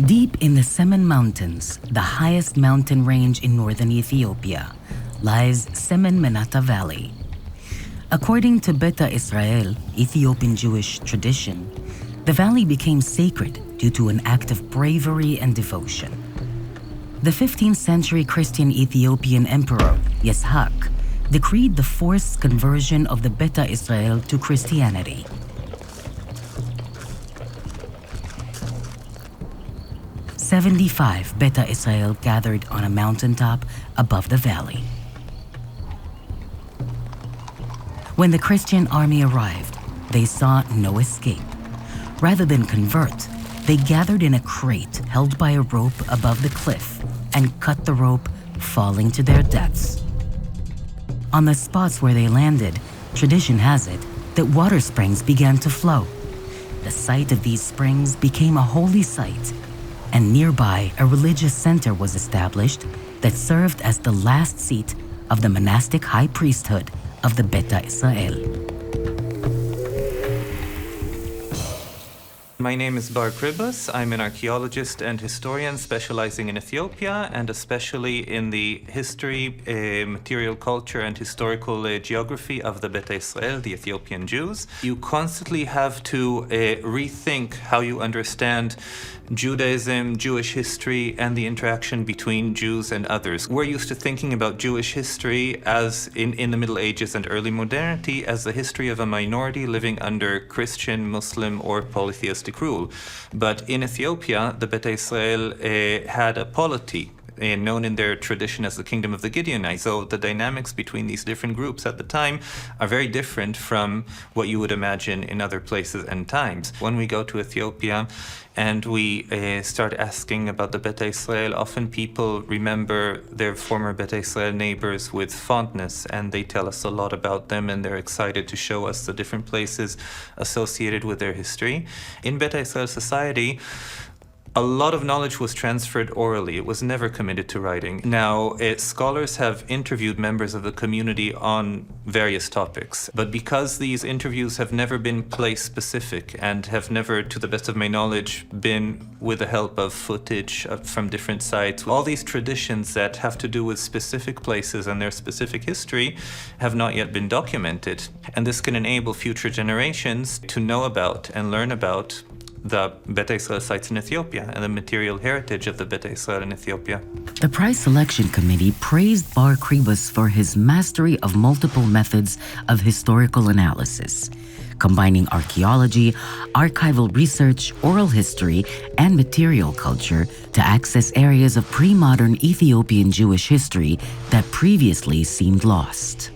Deep in the Semen Mountains, the highest mountain range in northern Ethiopia, lies Semen Menata Valley. According to Beta Israel, Ethiopian Jewish tradition, the valley became sacred due to an act of bravery and devotion. The 15th-century Christian Ethiopian emperor, Yəsḥaq, decreed the forced conversion of the Beta Israel to Christianity. "75 Beta Israel gathered on a mountaintop above the valley. When the Christian army arrived, they saw no escape. Rather than convert, they gathered in a crate held by a rope above the cliff and cut the rope, falling to their deaths. On the spots where they landed, tradition has it that water springs began to flow. The site of these springs became a holy site, and nearby a religious center was established that served as the last seat of the monastic high priesthood of the Beta Israel." My name is Bar Kribus. I'm an archaeologist and historian specializing in Ethiopia and especially in the history, material culture, and historical geography of the Beta Israel, the Ethiopian Jews. You constantly have to rethink how you understand Judaism, Jewish history, and the interaction between Jews and others. We're used to thinking about Jewish history as in the Middle Ages and early modernity as the history of a minority living under Christian, Muslim, or polytheistic rule. But in Ethiopia, the Beta Israel had a polity, known in their tradition as the Kingdom of the Gideonites. So the dynamics between these different groups at the time are very different from what you would imagine in other places and times. When we go to Ethiopia and we start asking about the Beta Israel, often people remember their former Beta Israel neighbors with fondness, and they tell us a lot about them, and they're excited to show us the different places associated with their history. In Beta Israel society, a lot of knowledge was transferred orally. It was never committed to writing. Now, scholars have interviewed members of the community on various topics, but because these interviews have never been place-specific and have never, to the best of my knowledge, been with the help of footage from different sites, all these traditions that have to do with specific places and their specific history have not yet been documented. And this can enable future generations to know about and learn about the Beta Israel sites in Ethiopia and the material heritage of the Beta Israel in Ethiopia. The prize selection committee praised Bar Kribus for his mastery of multiple methods of historical analysis, combining archaeology, archival research, oral history, and material culture to access areas of pre-modern Ethiopian Jewish history that previously seemed lost.